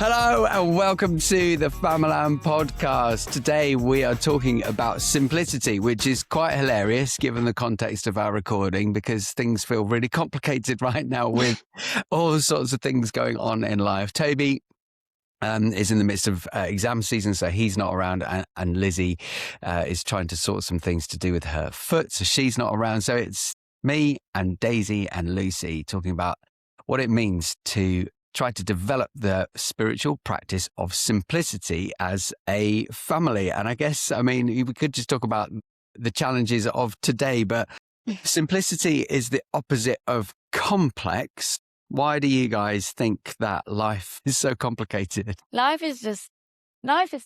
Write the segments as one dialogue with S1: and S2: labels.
S1: Hello and welcome to the Famalam podcast. Today we are talking about simplicity, which is quite hilarious given the context of our recording because things feel really complicated right now with all sorts of things going on in life. Toby is in the midst of exam season, so he's not around, and Lizzie is trying to sort some things to do with her foot, so she's not around. So it's me and Daisy and Lucy talking about what it means to try to develop the spiritual practice of simplicity as a family. And I guess, we could just talk about the challenges of today, but simplicity is the opposite of complex. Why do you guys think that life is so complicated?
S2: Life is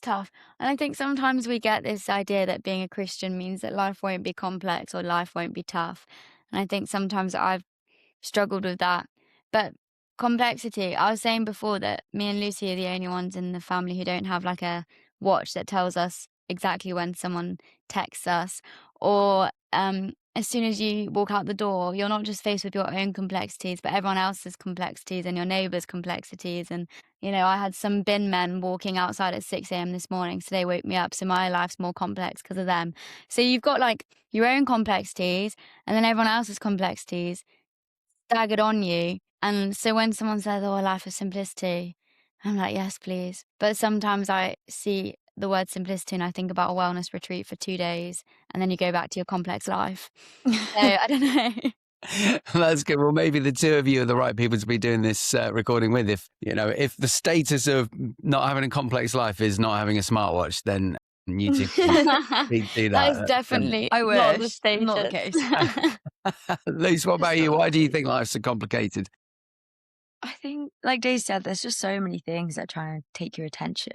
S2: tough. And I think sometimes we get this idea that being a Christian means that life won't be complex or life won't be tough. And I think sometimes I've struggled with that. But complexity, I was saying before that me and Lucy are the only ones in the family who don't have like a watch that tells us exactly when someone texts us, or as soon as you walk out the door, you're not just faced with your own complexities, but everyone else's complexities and your neighbour's complexities. And, I had some bin men walking outside at 6 a.m. this morning, so they woke me up. So my life's more complex because of them. So you've got like your own complexities and then everyone else's complexities staggered on you. And so when someone says, "Oh, a life of simplicity," I'm like, yes, please. But sometimes I see the word simplicity and I think about a wellness retreat for 2 days and then you go back to your complex life. So I don't know.
S1: That's good. Well, maybe the two of you are the right people to be doing this recording with. If the status of not having a complex life is not having a smartwatch, then you two can do that.
S2: That is definitely
S3: I wish,
S2: not the status.
S3: not the case.
S1: Luce, what about you? Why do you think life's so complicated?
S3: I think, like Daisy said, there's just so many things that try to take your attention.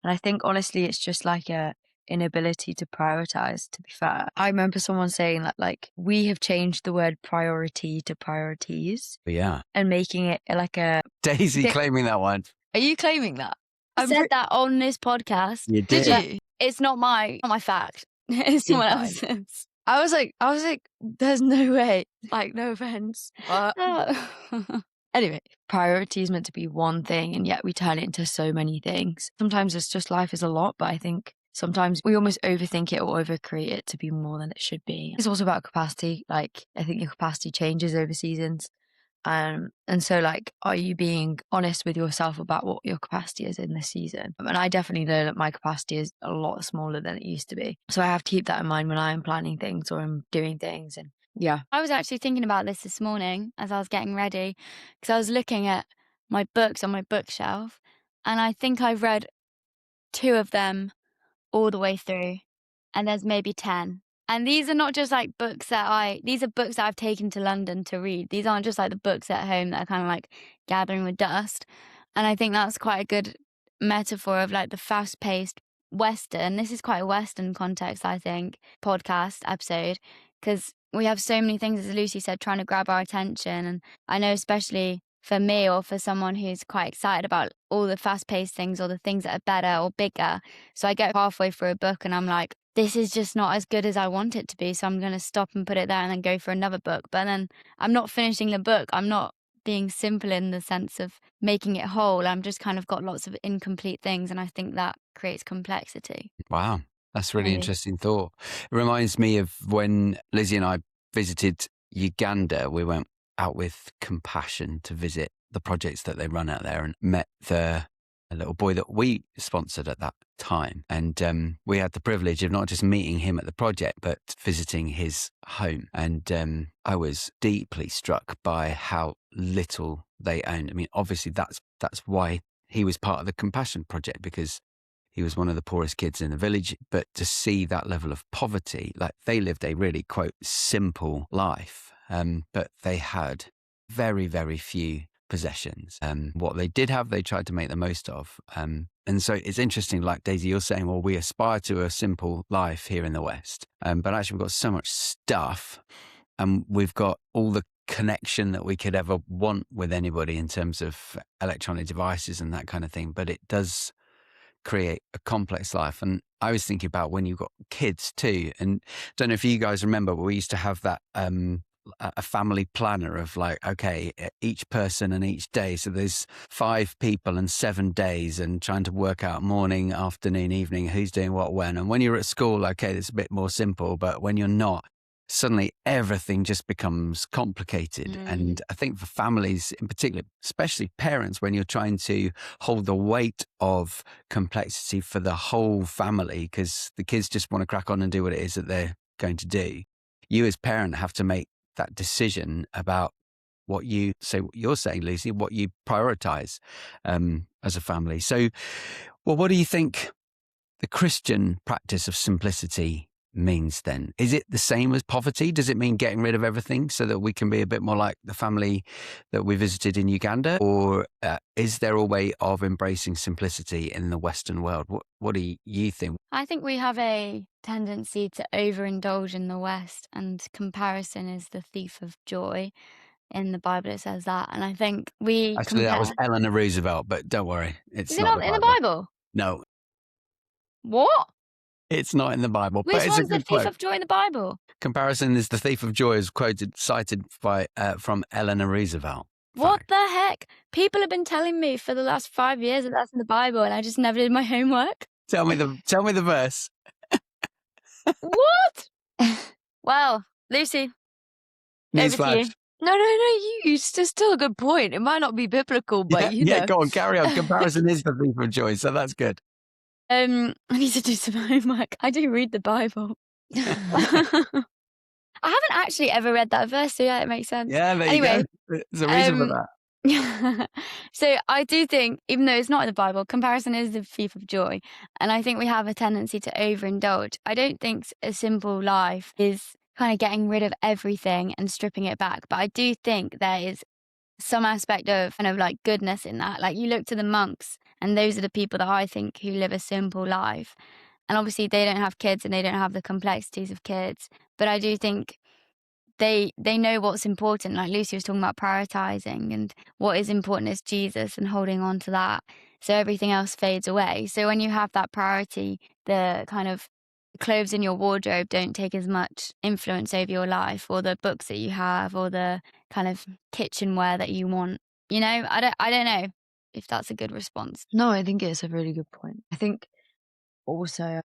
S3: And I think, honestly, it's just like a inability to prioritize, to be fair. I remember someone saying that, like, we have changed the word priority to priorities.
S1: Yeah.
S3: And making it like a...
S1: Daisy claiming that one.
S3: Are you claiming that?
S2: I said that on this podcast.
S1: You did.
S3: Did you?
S2: It's not my fact. It's someone else's.
S3: I was like, there's no way. Like, no offense. But... Anyway, priority is meant to be one thing, and yet we turn it into so many things. Sometimes it's just life is a lot, but I think sometimes we almost overthink it or overcreate it to be more than it should be. It's also about capacity. Like, I think your capacity changes over seasons. And so, like, are you being honest with yourself about what your capacity is in this season? And I definitely know that my capacity is a lot smaller than it used to be. So I have to keep that in mind when I'm planning things or I'm doing things. And yeah.
S2: I was actually thinking about this morning as I was getting ready because I was looking at my books on my bookshelf and I think I've read 2 of them all the way through and there's maybe 10. And these are not just like these are books that I've taken to London to read. These aren't just like the books at home that are kind of like gathering with dust. And I think that's quite a good metaphor of like the fast-paced Western. This is quite a Western context, I think, podcast episode because we have so many things, as Lucy said, trying to grab our attention. And I know especially for me or for someone who's quite excited about all the fast-paced things or the things that are better or bigger. So I get halfway through a book and I'm like, this is just not as good as I want it to be. So I'm going to stop and put it there and then go for another book. But then I'm not finishing the book. I'm not being simple in the sense of making it whole. I'm just kind of got lots of incomplete things. And I think that creates complexity.
S1: Wow. That's a really interesting thought. It reminds me of when Lizzie and I visited Uganda. We went out with Compassion to visit the projects that they run out there and met a little boy that we sponsored at that time. And we had the privilege of not just meeting him at the project, but visiting his home. And I was deeply struck by how little they owned. I mean, obviously that's why he was part of the Compassion project, because he was one of the poorest kids in the village. But to see that level of poverty, like they lived a really, quote, simple life, but they had very, very few possessions. What they did have, they tried to make the most of. And so it's interesting, like Daisy, you're saying, well, we aspire to a simple life here in the West. But actually we've got so much stuff and we've got all the connection that we could ever want with anybody in terms of electronic devices and that kind of thing. But it does create a complex life. And I was thinking about when you've got kids too, and I don't know if you guys remember, but we used to have that a family planner of like, okay, each person and each day. So there's 5 people and 7 days, and trying to work out morning, afternoon, evening, who's doing what when. And when you're at school, okay, it's a bit more simple. But when you're not, suddenly everything just becomes complicated. And I think for families in particular, especially parents, when you're trying to hold the weight of complexity for the whole family, because the kids just want to crack on and do what it is that they're going to do, you as parent have to make that decision about what you say, what you're saying, Lucy, what you prioritize as a family. So, well, what do you think the Christian practice of simplicity means then? Is it the same as poverty? Does it mean getting rid of everything so that we can be a bit more like the family that we visited in Uganda? Or is there a way of embracing simplicity in the Western world? What do you think?
S2: I think we have a tendency to overindulge in the West, and comparison is the thief of joy. In the Bible, it says that. And I think we
S1: Actually, that
S2: compare.
S1: was Eleanor Roosevelt, but don't worry,
S2: Is
S1: it's
S2: it
S1: not the
S2: not in the
S1: Bible.
S2: Bible?
S1: No,
S2: What?
S1: it's not in the Bible, but
S2: Which
S1: it's a
S2: one's the
S1: good
S2: thief
S1: quote.
S2: of joy in the Bible?
S1: Comparison is the thief of joy, is cited by from Eleanor Roosevelt.
S2: What
S1: Fact.
S2: the heck? People have been telling me for the last 5 years that that's in the Bible, and I just never did my homework.
S1: Tell me the verse.
S2: What? Well, Lucy, over to
S1: Newsflash.
S2: you.
S3: No, it's still a good point. It might not be biblical, but
S1: Yeah, go on, carry on. Comparison is the thief of joy, so that's good.
S2: I need to do some homework. I do read the Bible. I haven't actually ever read that verse, so yeah, it makes sense.
S1: Yeah, there you
S2: Anyway,
S1: go. There's a reason for that.
S2: so I do think, even though it's not in the Bible, comparison is the thief of joy. And I think we have a tendency to overindulge. I don't think a simple life is kind of getting rid of everything and stripping it back. But I do think there is some aspect of kind of like goodness in that. Like, you look to the monks, and those are the people that I think who live a simple life. And obviously they don't have kids and they don't have the complexities of kids. But I do think they know what's important. Like Lucy was talking about prioritizing, and what is important is Jesus and holding on to that. So everything else fades away. So when you have that priority, the kind of clothes in your wardrobe don't take as much influence over your life, or the books that you have, or the kind of kitchenware that you want. You know, I don't know if that's a good response.
S3: No, I think it's a really good point. I think also,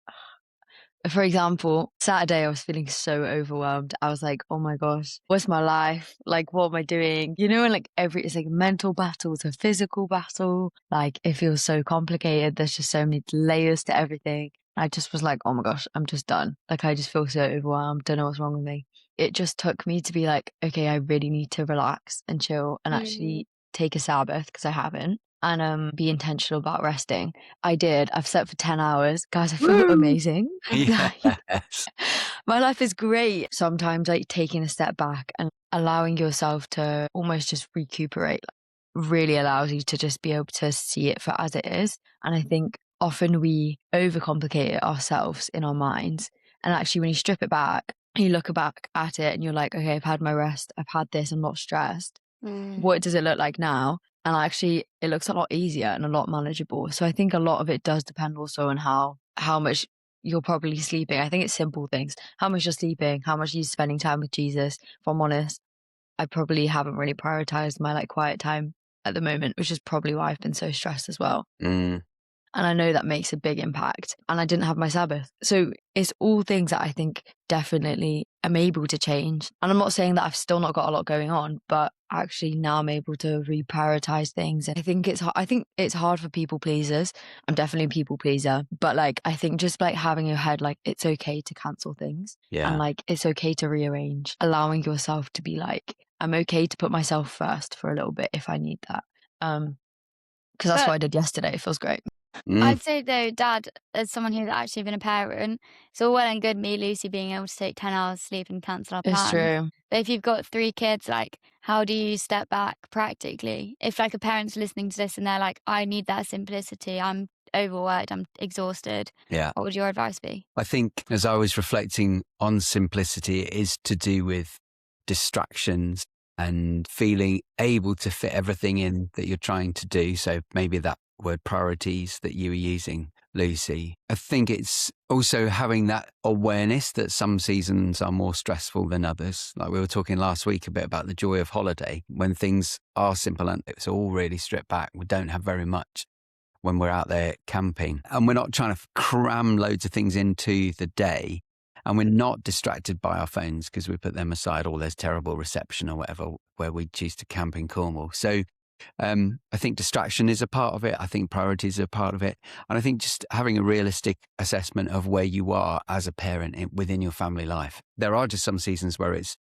S3: for example, Saturday I was feeling so overwhelmed. I was like, oh my gosh, what's my life? Like, what am I doing? You know, and like it's like a mental battle, it's a physical battle. Like, it feels so complicated. There's just so many layers to everything. I just was like, oh my gosh, I'm just done. Like, I just feel so overwhelmed. Don't know what's wrong with me. It just took me to be like, okay, I really need to relax and chill and actually take a Sabbath, because I haven't, and be intentional about resting. I did. I've slept for 10 hours. Guys, I feel amazing.
S1: Yes.
S3: My life is great. Sometimes like taking a step back and allowing yourself to almost just recuperate really allows you to just be able to see it for as it is. And I think often we overcomplicate it ourselves in our minds. And actually, when you strip it back, you look back at it and you're like, okay, I've had my rest. I've had this. I'm not stressed. What does it look like now? And actually, it looks a lot easier and a lot manageable. So I think a lot of it does depend also on how much you're probably sleeping. I think it's simple things. How much you're sleeping, how much you're spending time with Jesus. If I'm honest, I probably haven't really prioritized my like quiet time at the moment, which is probably why I've been so stressed as well. And I know that makes a big impact. And I didn't have my Sabbath. So it's all things that I think definitely I'm able to change. And I'm not saying that I've still not got a lot going on, but actually now I'm able to reprioritize things. I think it's hard for people pleasers. I'm definitely a people pleaser. But like, I think just like having your head, like, it's okay to cancel things.
S1: Yeah.
S3: And like, it's okay to rearrange, allowing yourself to be like, I'm okay to put myself first for a little bit if I need that. Because that's what I did yesterday. It feels great.
S2: I'd say though, Dad, as someone who's actually been a parent, it's all well and good me, Lucy, being able to take 10 hours sleep and cancel our plans.
S3: It's true.
S2: But if you've got 3 kids, like, how do you step back practically? If like a parent's listening to this and they're like, I need that simplicity, I'm overworked, I'm exhausted.
S1: Yeah.
S2: What would your advice be?
S1: I think as I was reflecting on simplicity, it is to do with distractions and feeling able to fit everything in that you're trying to do. So maybe that word priorities that you were using, Lucy. I think it's also having that awareness that some seasons are more stressful than others. Like we were talking last week a bit about the joy of holiday, when things are simple and it's all really stripped back. We don't have very much when we're out there camping, and we're not trying to cram loads of things into the day, and we're not distracted by our phones because we put them aside, or there's terrible reception or whatever where we choose to camp in Cornwall. So I think distraction is a part of it. I think priorities are a part of it. And I think just having a realistic assessment of where you are as a parent within your family life. There are just some seasons where it's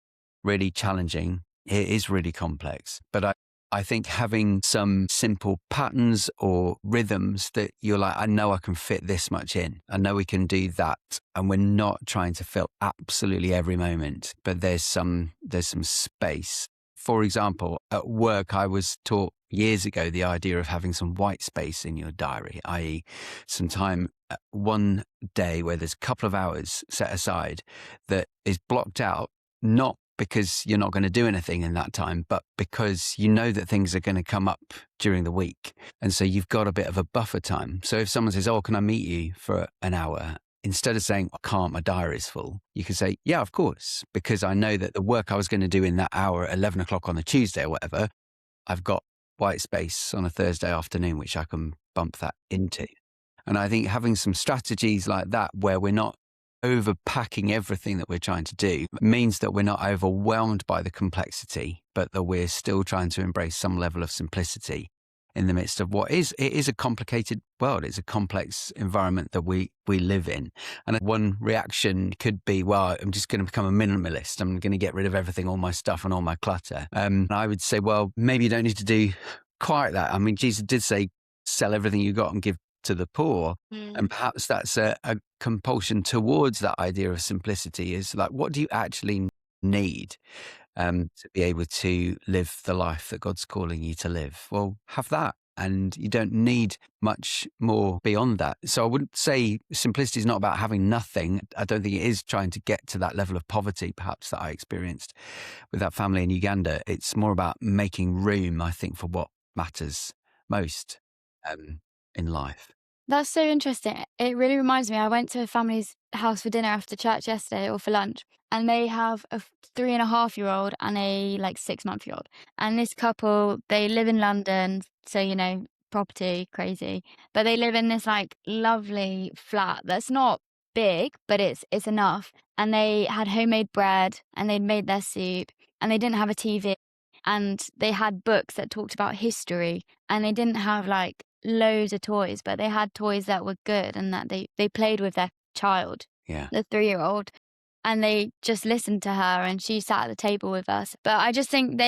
S1: really challenging. It is really complex. But I think having some simple patterns or rhythms that you're like, I know I can fit this much in. I know we can do that. And we're not trying to fill absolutely every moment, but there's some space. For example, at work, I was taught years ago the idea of having some white space in your diary, i.e., some time one day where there's a couple of hours set aside that is blocked out, not because you're not going to do anything in that time, but because you know that things are going to come up during the week. And so you've got a bit of a buffer time. So if someone says, oh, can I meet you for an hour? Instead of saying, I can't, my diary's full, you can say, yeah, of course, because I know that the work I was going to do in that hour at 11 o'clock on a Tuesday or whatever, I've got white space on a Thursday afternoon, which I can bump that into. And I think having some strategies like that, where we're not overpacking everything that we're trying to do, means that we're not overwhelmed by the complexity, but that we're still trying to embrace some level of simplicity in the midst of it is a complicated world. It's a complex environment that we live in. And one reaction could be, well, I'm just going to become a minimalist. I'm going to get rid of everything, all my stuff and all my clutter. And I would say, well, maybe you don't need to do quite that. I mean, Jesus did say, sell everything you got and give to the poor. And perhaps that's a compulsion towards that idea of simplicity, is like, what do you actually need to be able to live the life that God's calling you to live? Well, have that. And you don't need much more beyond that. So I wouldn't say simplicity is not about having nothing. I don't think it is trying to get to that level of poverty, perhaps, that I experienced with that family in Uganda. It's more about making room, I think, for what matters most in life.
S2: That's so interesting. It really reminds me, I went to a family's house for dinner after church yesterday, or for lunch, and they have a 3.5-year-old and a 6-month-year-old. And this couple, they live in London, so, property crazy, but they live in this lovely flat that's not big, but it's enough. And they had homemade bread, and they'd made their soup, and they didn't have a TV, and they had books that talked about history, and they didn't have loads of toys, but they had toys that were good and that they played with their child,
S1: Yeah.
S2: the 3-year-old, and they just listened to her, and she sat at the table with us. But I just think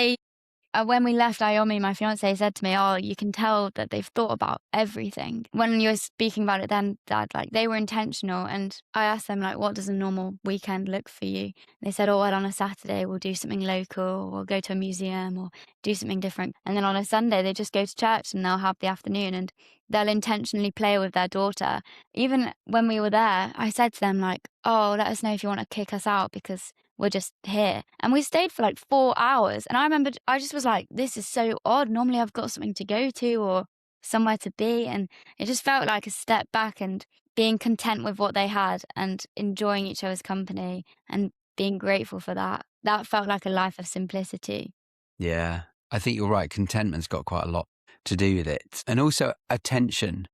S2: when we left, Ayomi, my fiance, said to me, oh, you can tell that they've thought about everything. When you were speaking about it then, Dad, they were intentional. And I asked them, what does a normal weekend look for you? They said, oh, well, on a Saturday, we'll do something local, or go to a museum, or do something different. And then on a Sunday, they just go to church, and they'll have the afternoon, and they'll intentionally play with their daughter. Even when we were there, I said to them, oh, let us know if you want to kick us out, because we're just here. And we stayed for 4 hours. And I remember I just was like, this is so odd. Normally I've got something to go to or somewhere to be. And it just felt like a step back, and being content with what they had and enjoying each other's company and being grateful for that. That felt like a life of simplicity.
S1: Yeah, I think you're right. Contentment's got quite a lot to do with it. And also attention.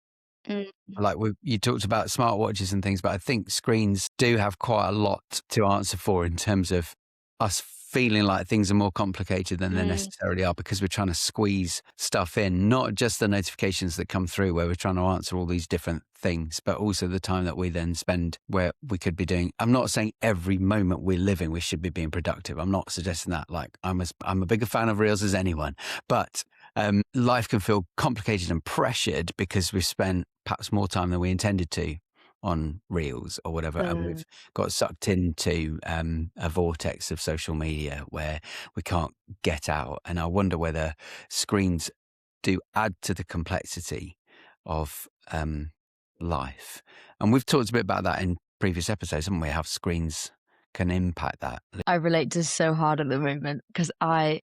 S2: Mm.
S1: You talked about smartwatches and things, but I think screens do have quite a lot to answer for in terms of us feeling like things are more complicated than they necessarily are, because we're trying to squeeze stuff in, not just the notifications that come through where we're trying to answer all these different things, but also the time that we then spend where we could be doing. I'm not saying every moment we're living we should be being productive. I'm not suggesting that. I'm a bigger fan of reels as anyone, but life can feel complicated and pressured because we've spent perhaps more time than we intended to on reels or whatever, and we've got sucked into a vortex of social media where we can't get out. And I wonder whether screens do add to the complexity of life. And we've talked a bit about that in previous episodes, haven't we? How screens can impact that.
S3: I relate to so hard at the moment, because I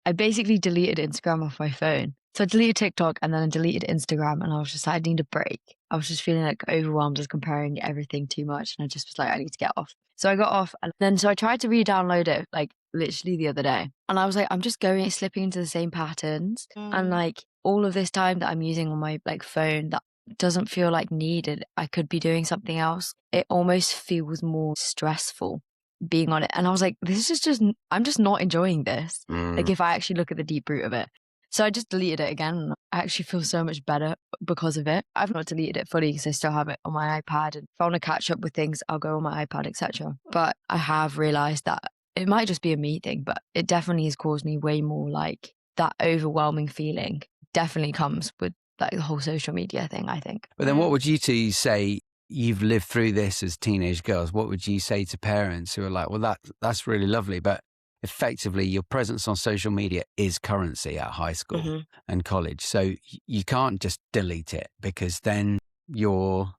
S3: I basically deleted Instagram off my phone. So I deleted TikTok and then I deleted Instagram, and I was just like, I need a break. I was just feeling like overwhelmed, just comparing everything too much. And I just was like, I need to get off. So I got off, and then so I tried to re-download it like literally the other day. And I was like, I'm just slipping into the same patterns. And like all of this time that I'm using on my like phone that doesn't feel like needed, I could be doing something else. It almost feels more stressful being on it. And I was like, this is just, I'm just not enjoying this. Like if I actually look at the deep root of it. So I just deleted it again. I actually feel so much better because of it. I've not deleted it fully because I still have it on my iPad. And if I want to catch up with things, I'll go on my iPad, etc. But I have realized that it might just be a me thing, but it definitely has caused me way more like that overwhelming feeling. Definitely comes with like the whole social media thing, I think.
S1: But then what would you two say? You've lived through this as teenage girls. What would you say to parents who are like, well, that's really lovely, but effectively your presence on social media is currency at high school and college. So you can't just delete it, because then you're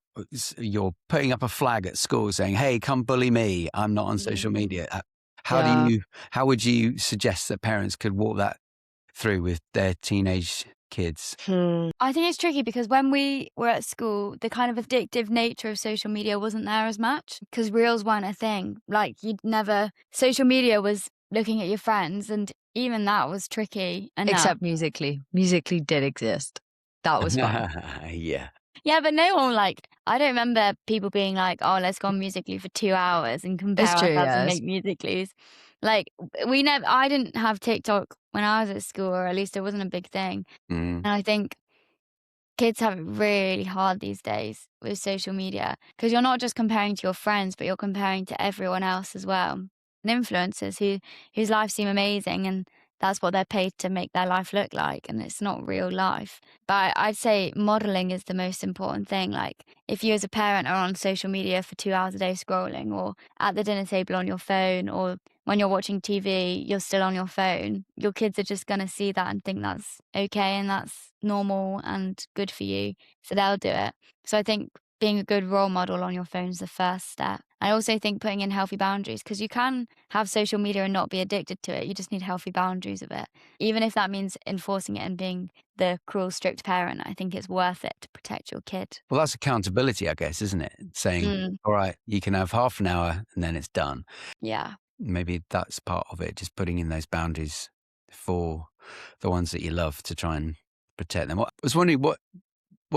S1: putting up a flag at school saying, hey, come bully me, I'm not on social media. How would you suggest that parents could walk that through with their teenage kids?
S2: I think it's tricky because when we were at school, the kind of addictive nature of social media wasn't there as much because reels weren't a thing. Like social media was looking at your friends, and even that was tricky enough.
S3: Except Musically. Musically did exist. That was fun.
S1: Yeah.
S2: Yeah, but no one I don't remember people being like, oh, let's go on Musically for 2 hours and compare
S3: It's true,
S2: ourselves and
S3: yes.
S2: make Musicallys. I didn't have TikTok when I was at school, or at least it wasn't a big thing. And I think kids have it really hard these days with social media because you're not just comparing to your friends, but you're comparing to everyone else as well. And influencers whose lives seem amazing, and that's what they're paid to make their life look like, and it's not real life. But I'd say modeling is the most important thing. Like if you as a parent are on social media for 2 hours a day scrolling, or at the dinner table on your phone, or when you're watching TV, you're still on your phone, your kids are just going to see that and think that's okay and that's normal and good for you. So they'll do it. So I think being a good role model on your phone is the first step. I also think putting in healthy boundaries, because you can have social media and not be addicted to it. You just need healthy boundaries of it. Even if that means enforcing it and being the cruel, strict parent, I think it's worth it to protect your kid.
S1: Well, that's accountability, I guess, isn't it? Saying, all right, you can have half an hour and then it's done.
S2: Yeah.
S1: Maybe that's part of it, just putting in those boundaries for the ones that you love to try and protect them. I was wondering, what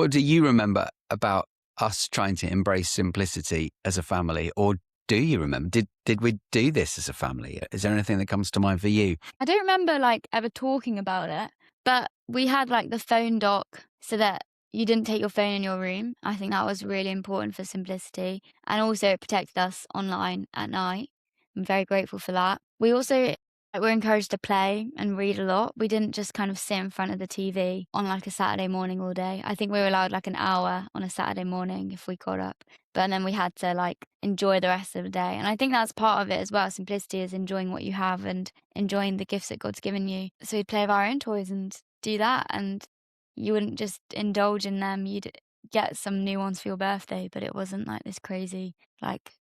S1: do you remember about us trying to embrace simplicity as a family? Or do you remember? Did we do this as a family? Is there anything that comes to mind for you?
S2: I don't remember ever talking about it, but we had the phone dock so that you didn't take your phone in your room. I think that was really important for simplicity, and also it protected us online at night. I'm very grateful for that. We also were encouraged to play and read a lot. We didn't just kind of sit in front of the TV on a Saturday morning all day. I think we were allowed an hour on a Saturday morning if we got up. But then we had to enjoy the rest of the day. And I think that's part of it as well. Simplicity is enjoying what you have and enjoying the gifts that God's given you. So we'd play with our own toys and do that. And you wouldn't just indulge in them. You'd get some new ones for your birthday, but it wasn't this crazy,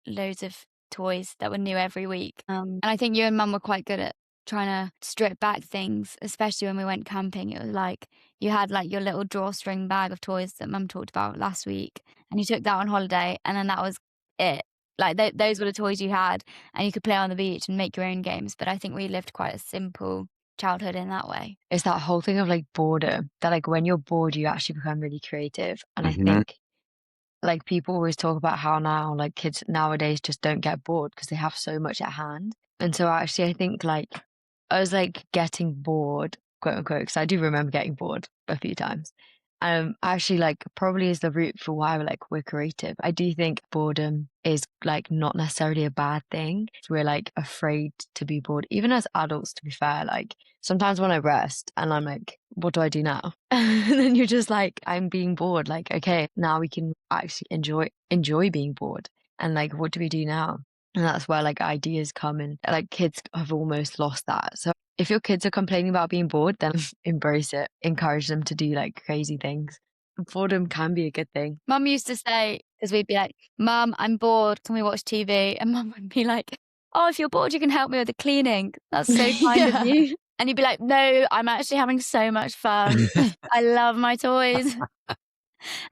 S2: loads of toys that were new every week. And I think you and Mum were quite good at trying to strip back things, especially when we went camping. It was you had your little drawstring bag of toys that Mum talked about last week, and you took that on holiday, and then that was it. Those were the toys you had, and you could play on the beach and make your own games. But I think we lived quite a simple childhood in that way.
S3: It's that whole thing of boredom, that when you're bored you actually become really creative. And I think people always talk about how now kids nowadays just don't get bored because they have so much at hand. And so actually I think I was getting bored, quote unquote, because I do remember getting bored a few times. Actually probably is the root for why we're creative. I do think boredom is not necessarily a bad thing. We're afraid to be bored, even as adults, to be fair. Sometimes when I rest and I'm what do I do now? And then you're just I'm being bored. Okay, now we can actually enjoy being bored. And what do we do now? And that's where ideas come, and kids have almost lost that. So if your kids are complaining about being bored, then embrace it. Encourage them to do crazy things. Boredom can be a good thing.
S2: Mum used to say, because we'd be like, Mum, I'm bored, can we watch TV? And Mum would be like, oh, if you're bored, you can help me with the cleaning. That's so kind of you. And you'd be like, no, I'm actually having so much fun. I love my toys.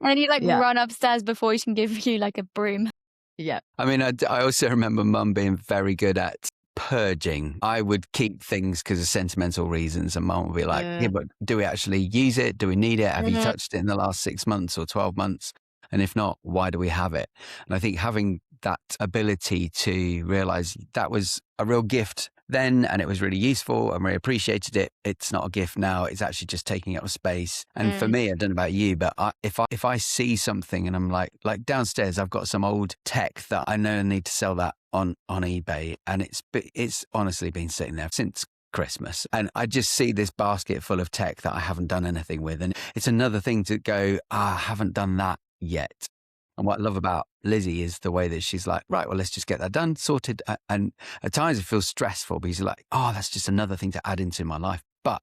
S2: And then you like run upstairs before she can give you like a broom.
S3: Yeah.
S1: I mean, I also remember Mum being very good at purging. I would keep things because of sentimental reasons, and Mum would be like, yeah, but do we actually use it? Do we need it? Have you touched it in the last 6 months or 12 months? And if not, why do we have it? And I think having that ability to realize that was a real gift then, and it was really useful and we appreciated it. It's not a gift now. It's actually just taking up space. And for me, I don't know about you, but if I see something and I'm like downstairs, I've got some old tech that I know I need to sell that on eBay. And it's honestly been sitting there since Christmas. And I just see this basket full of tech that I haven't done anything with. And it's another thing to go, I haven't done that yet. And what I love about Lizzie is the way that she's like, right, well, let's just get that done, sorted. And at times it feels stressful because you're like, oh, that's just another thing to add into my life. But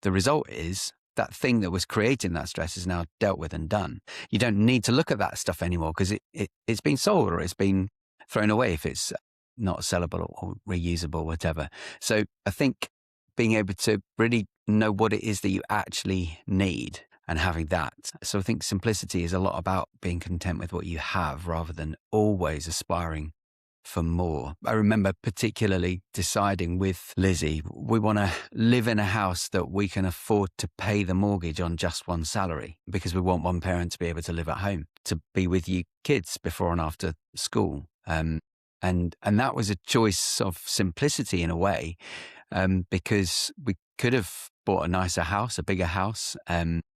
S1: the result is that thing that was creating that stress is now dealt with and done. You don't need to look at that stuff anymore because it's been sold or it's been thrown away if it's not sellable or reusable, whatever. So I think being able to really know what it is that you actually need and having that. So I think simplicity is a lot about being content with what you have rather than always aspiring for more. I remember particularly deciding with Lizzie, we want to live in a house that we can afford to pay the mortgage on just one salary because we want one parent to be able to live at home, to be with you kids before and after school. And that was a choice of simplicity in a way, because we could have bought a nicer house, a bigger house,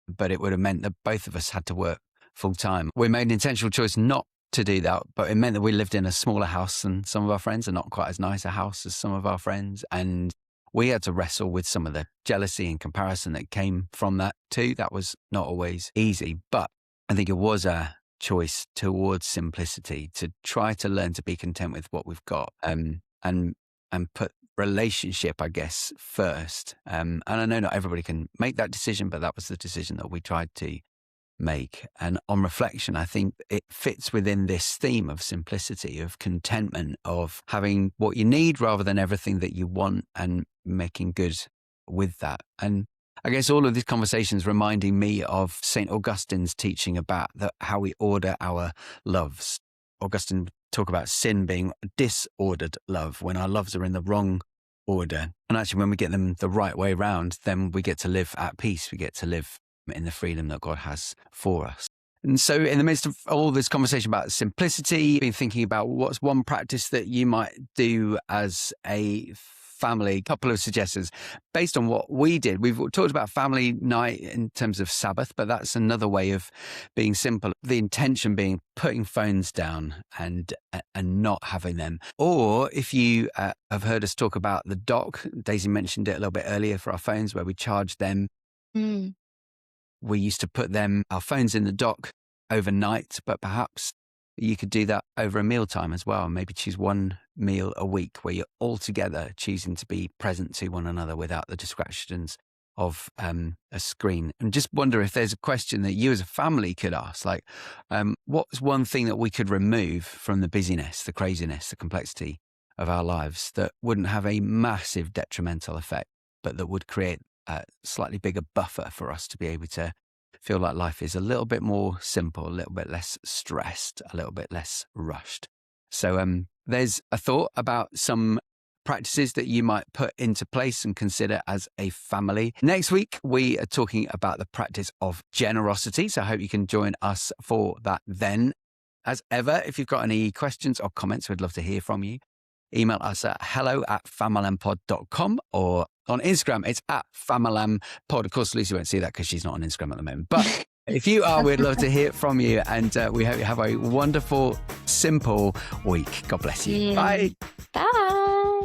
S1: but it would have meant that both of us had to work full time. We made an intentional choice not to do that, but it meant that we lived in a smaller house than some of our friends and not quite as nice a house as some of our friends. And we had to wrestle with some of the jealousy and comparison that came from that too. That was not always easy, but I think it was a choice towards simplicity to try to learn to be content with what we've got, and put relationship, I guess, first. And I know not everybody can make that decision, but that was the decision that we tried to make. And on reflection, I think it fits within this theme of simplicity, of contentment, of having what you need rather than everything that you want and making good with that. And I guess all of these conversations reminding me of St. Augustine's teaching about how we order our loves. Augustine would talk about sin being disordered love, when our loves are in the wrong order. And actually, when we get them the right way round, then we get to live at peace. We get to live in the freedom that God has for us. And so in the midst of all this conversation about simplicity, been thinking about what's one practice that you might do as a family. A couple of suggestions based on what we did. We've talked about family night in terms of Sabbath, but that's another way of being simple. The intention being putting phones down and not having them. Or if you have heard us talk about the dock, Daisy mentioned it a little bit earlier for our phones, where we charge them. We used to put our phones in the dock overnight, but perhaps you could do that over a mealtime as well. Maybe choose one meal a week where you're all together choosing to be present to one another without the distractions of a screen. And just wonder if there's a question that you as a family could ask, like, what's one thing that we could remove from the busyness, the craziness, the complexity of our lives that wouldn't have a massive detrimental effect, but that would create a slightly bigger buffer for us to be able to feel like life is a little bit more simple, a little bit less stressed, a little bit less rushed. So there's a thought about some practices that you might put into place and consider as a family. Next week, we are talking about the practice of generosity. So I hope you can join us for that then. As ever, if you've got any questions or comments, we'd love to hear from you. Email us at hello@famalampod.com, or on Instagram, it's @famalampod. Of course, Lucy won't see that because she's not on Instagram at the moment. But if you are, we'd love to hear from you. And we hope you have a wonderful, simple week. God bless you. Bye.
S2: Bye.